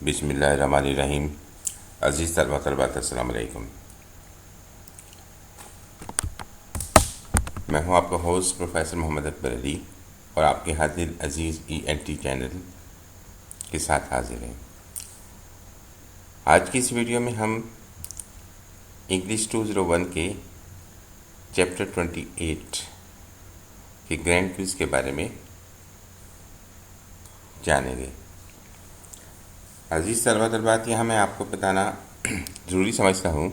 बिस्मिल्लाहिर्रहमानिर्रहीम। अज़ीज़ तलबा तलबात अस्सलाम वालेकुम। मैं हूं आपका होस्ट प्रोफेसर मोहम्मद अकबर अली और आपके हाजिर अज़ीज़ ENT चैनल के साथ हाजिर हैं। आज की इस वीडियो में हम इंग्लिश 201 के चैप्टर 28 के ग्रैंड क्विज़ के बारे में जानेंगे। अजीज़ तलबा तलबात, यहाँ मैं आपको बताना ज़रूरी समझता हूँ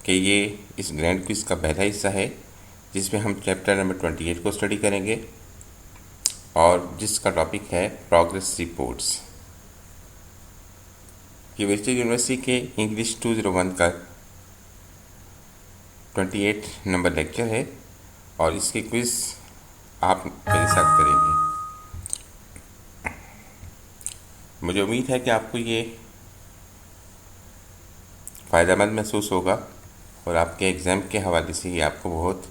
कि ये इस ग्रैंड क्विज़ का पहला हिस्सा है जिसमें हम चैप्टर नंबर 28 को स्टडी करेंगे और जिसका टॉपिक है प्रोग्रेस रिपोर्ट्स। ये वेस्टर्न यूनिवर्सिटी के इंग्लिश 201 का 28 नंबर लेक्चर है और इसके क्विज़ आप मेरे साथ करेंगे। मुझे उम्मीद है कि आपको ये फ़ायदेमंद महसूस होगा और आपके एग्ज़ाम के हवाले से ये आपको बहुत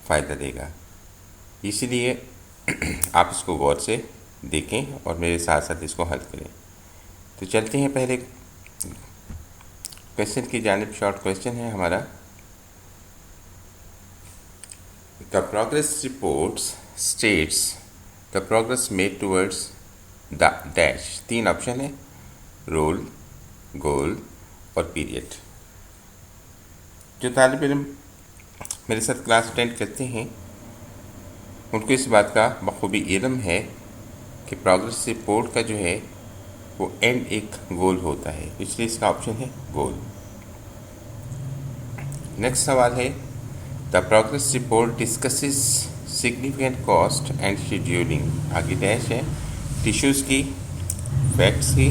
फ़ायदा देगा, इसलिए आप इसको गौर से देखें और मेरे साथ साथ इसको हल करें। तो चलते हैं पहले क्वेश्चन की जानिब। शॉर्ट क्वेश्चन है हमारा, the progress reports states the progress made towards the dash. 3 option है, रोल, गोल और पीरियड। जो तालिब इल्म मेरे साथ क्लास अटेंड करते हैं उनको इस बात का बखूबी इल्म है कि प्रोग्रेस रिपोर्ट का जो है वो एंड एक गोल होता है, इसलिए इसका ऑप्शन है गोल। नेक्स्ट सवाल है, the progress report discusses significant cost and scheduling. आगे डैश है, टिश्यूज़ की, फैक्ट्स की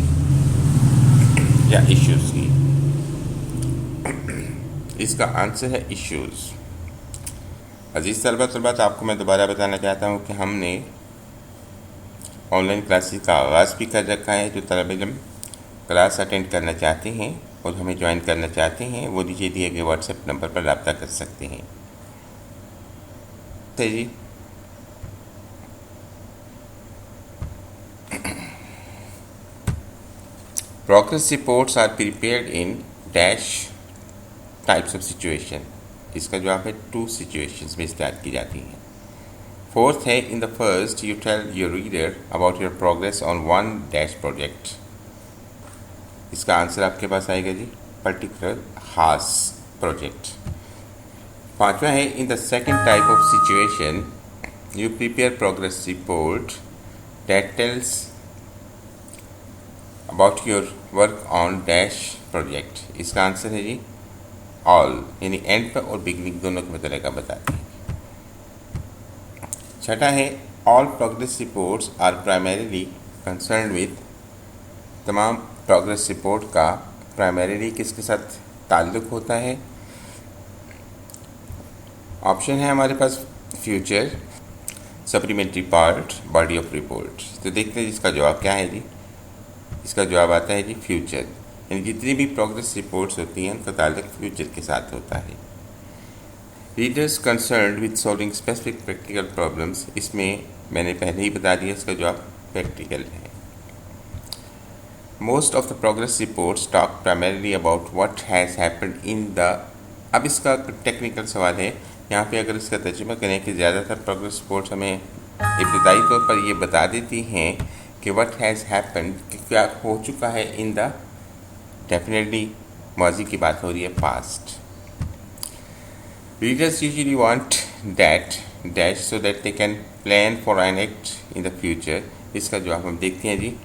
या इश्यूज़ की। इसका आंसर है इश्यूज़। अजीज़ तलबा तलबात, आपको मैं दोबारा बताना चाहता हूँ कि हमने ऑनलाइन क्लासेस का आगाज़ भी कर रखा है। जो तलबा इल्म क्लास अटेंड करना चाहते हैं और हमें ज्वाइन करना चाहते हैं वो नीचे दिए गए व्हाट्सएप नंबर पर रब्ता कर सकते हैं। तो जी progress reports are prepared in dash types of situation. इसका जवाब है 2 सिचुएशंस में तैयार की जाती हैं। फोर्थ है, in the first you tell your reader about your progress on 1 dash project. इसका आंसर आपके पास आएगा जी, पर्टिकुलर खास प्रोजेक्ट। 5वां है, in the second type of situation you prepare progress report that tells about your work on dash project. इसका आंसर है जी ऑल, यानी एंड पर और बिगनिंग दोनों के मतलब का बताते हैं। 6वां है, all progress reports are primarily concern with. तमाम प्रोग्रेस रिपोर्ट का प्राइमरीली किसके साथ ताल्लुक़ होता है? ऑप्शन है हमारे पास future, supplementary part, body of report. तो देखते हैं इसका जवाब क्या है जी। इसका जवाब आता है जी फ्यूचर, यानी जितनी भी प्रोग्रेस रिपोर्ट्स होती हैं उनका ताल्लुक फ्यूचर के साथ होता है। Readers concerned with solving specific practical problems, इसमें मैंने पहले ही बता दिया, इसका जवाब प्रैक्टिकल है। Most of the progress reports talk primarily about what has happened in the. अब इसका टेक्निकल सवाल है, यहाँ पे अगर इसका तर्जुमा करें कि ज़्यादातर प्रोग्रेस रिपोर्ट्स हमें इब्तदाई तौर पर ये बता देती हैं कि व्हाट हैज़ हैपेंड, कि क्या हो चुका है इन द, डेफिनेटली माजी की बात हो रही है, past. Readers usually want that dash so that they can plan for an act in the future. इसका जवाब हम देखते हैं जी,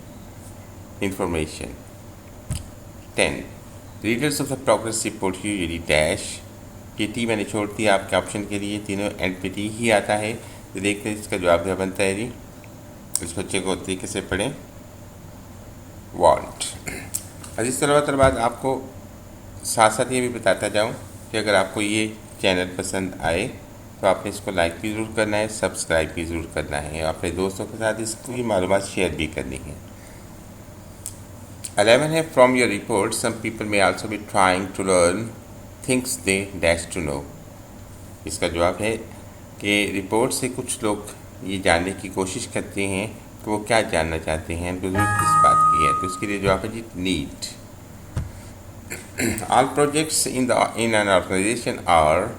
information. 10, readers of the progress report usually dash. ये टी मैंने छोड़ दिया आपके ऑप्शन के लिए, तीनों एंड पे टी ही आता है। तो देखते हैं इसका जवाब क्या बनता है जी। इस बच्चे को तरीके से पढ़ें, वांट। अजीज़ तलबा तलबात, आपको साथ साथ ये भी बताता जाऊँ कि अगर आपको ये चैनल पसंद आए तो आपने इसको लाइक भी ज़रूर करना है, सब्सक्राइब भी ज़रूर करना है, अपने दोस्तों के साथ इसकी मालूमात शेयर भी करनी है। 11 है, from your report some people may also be trying to learn things they dash to know. इसका जवाब है कि रिपोर्ट से कुछ लोग ये जानने की कोशिश करते हैं तो वो क्या जानना चाहते हैं, उनको ज़रूरत किस बात की है, तो उसके लिए जवाब है जी need. All projects in an organization are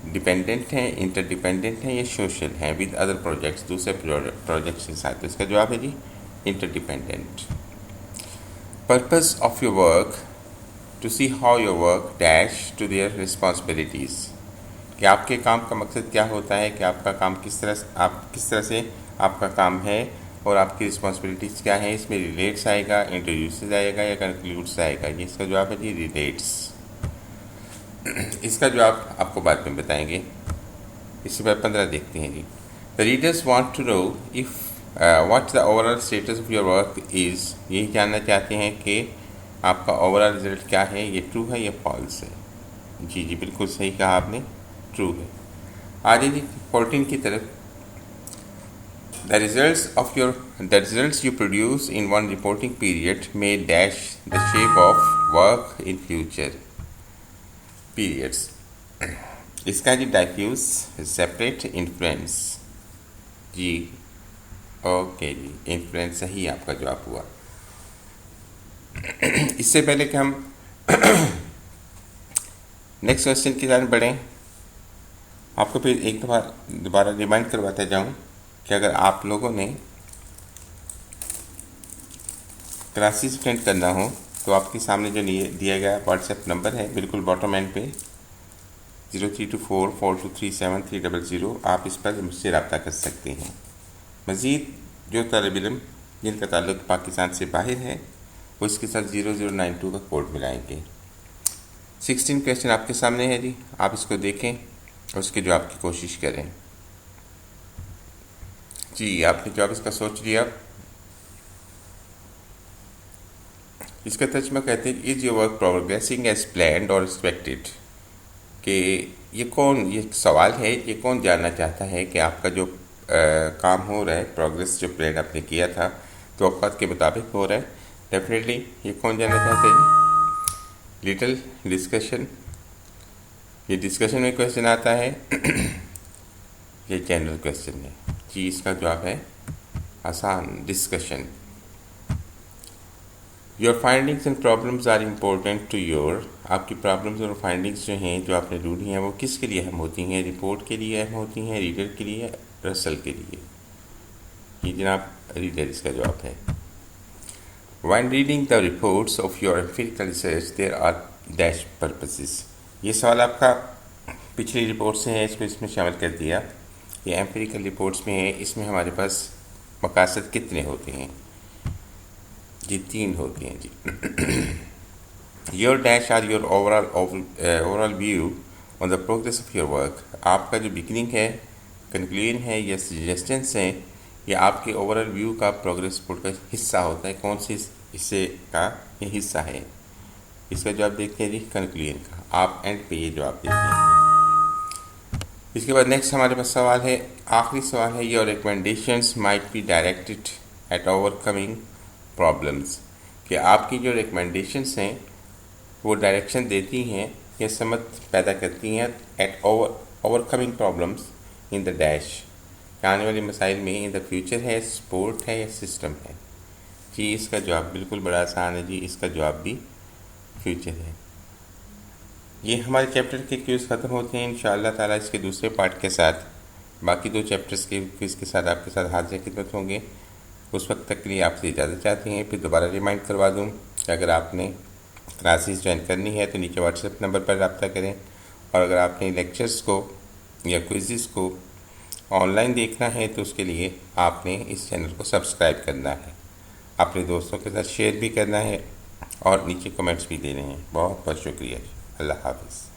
dependent हैं, इंटरडिपेंडेंट हैं या सोशल हैं विद अदर प्रोजेक्ट्स, दूसरे प्रोजेक्ट्स के साथ। तो इसका जवाब है जी interdependent. Purpose of your work to see how your work dash to their responsibilities, कि आपके काम का मकसद क्या होता है, कि आपका काम किस तरह से आपका काम है और आपकी रिस्पॉन्सिबिलिटीज़ क्या है। इसमें रिलेट्स आएगा, इंट्रोड्यूसेस आएगा या कंक्लूड्स आएगा। ये इसका जवाब है जी रिलेट्स। इसका जवाब आपको बाद में बताएंगे। इसके बाद 15 देखते हैं जी। The readers want to know if what the overall status of your work is, यही जानना चाहते हैं कि आपका ओवरऑल रिजल्ट क्या है, ये ट्रू है या फॉल्स है। जी जी बिल्कुल सही कहा आपने, ट्रू है। आगे जी 14 की तरफ। The results you produce in one reporting period may dash the shape of work in future periods. इसका जी डाइफ्यूज सेपरेट इन्फ्लुएंस। जी ओके जी, इन्फ्लुएंस सही आपका जवाब हुआ। इससे पहले कि हम नेक्स्ट क्वेश्चन की तरफ बढ़ें, आपको फिर एक दफ़ा दोबारा रिमाइंड करवाता जाऊं कि अगर आप लोगों ने क्लासेस अटेंड करना हो तो आपके सामने जो दिया गया व्हाट्सएप नंबर है बिल्कुल बॉटम एंड पे 0324423730, आप इस पर मुझसे रब्ता कर सकते हैं। मज़ीद जो तालिब इल्म जिनका ताल्लुक़ पाकिस्तान से बाहर है वो इसके साथ 0092 का कोड मिलाएंगे। 16 क्वेश्चन आपके सामने है जी, आप इसको देखें और उसके जवाब की कोशिश करें। जी आपने जवाब इसका सोच लिया। इसका तर्जुमा कहते हैं is your work progressing as planned और एक्सपेक्टेड, कि ये सवाल है, ये कौन जानना चाहता है कि आपका जो काम हो रहा है, प्रोग्रेस जो प्लान आपने किया था तो औकात के मुताबिक हो रहा है। डेफिनेटली ये कौन जानना चाहते हैं जी। लिटिल डिस्कशन, ये डिस्कशन में क्वेश्चन आता है ये जनरल क्वेश्चन है जी। इसका जवाब है आसान, discussion. Your findings and problems are important to your, आपकी प्रॉब्लम्स और फाइंडिंग्स जो हैं जो आपने ढूंढी हैं वो किसके लिए अहम होती हैं, रिपोर्ट के लिए अहम होती हैं, रीडर के लिए, रसल के लिए। ये जनाब रीडर इसका जवाब है। When reading the reports of your empirical research there are dash purposes, ये सवाल आपका पिछली रिपोर्ट से है, इसको इसमें शामिल कर दिया। ये एम्पिरिकल रिपोर्ट्स में है, इसमें हमारे पास मकासद कितने होते हैं जी, 3 होते हैं जी। Your dash are your overall view on the progress of your work, आपका जो बिगिनिंग है, कंक्लूजन है या सजेशंस हैं, ये आपके ओवरऑल व्यू का प्रोग्रेस रिपोर्ट का हिस्सा होता है। कौन से हिस्से का ये हिस्सा है, इसका जवाब देखते हैं जी कंक्लूजन का। आप एंड पे ये जवाब देते हैं। इसके बाद नेक्स्ट हमारे पास सवाल है, आखिरी सवाल है, your recommendations might be directed eight overcoming problems, कि आपकी जो रिकमेंडेशंस हैं वो डायरेक्शन देती हैं या समझ पैदा करती हैं at overcoming problems in the dash, आने वाले मसाइल में इन द फ्यूचर है, स्पोर्ट है या सिस्टम है। जी इसका जवाब बिल्कुल बड़ा आसान है जी, इसका जवाब भी फ्यूचर है। ये हमारे चैप्टर के क्विज़ ख़त्म होते हैं इंशाअल्लाह ताला। इसके दूसरे पार्ट के साथ बाकी 2 चैप्टर्स के क्विज़ के साथ आपके साथ हाजिर खिदमत होंगे। उस वक्त तक के लिए आपसे इजाज़त चाहते हैं। फिर दोबारा रिमाइंड करवा दूँ कि अगर आपने क्लासेस ज्वाइन करनी है तो नीचे व्हाट्सएप नंबर पर रब्ता करें, और अगर आपने लेक्चर्स को या क्विज़ को ऑनलाइन देखना है तो उसके लिए आपने इस चैनल को सब्सक्राइब करना है, अपने दोस्तों के साथ शेयर भी करना है और नीचे कमेंट्स भी देने हैं। बहुत बहुत शुक्रिया। अल्लाह हाफ़िज़।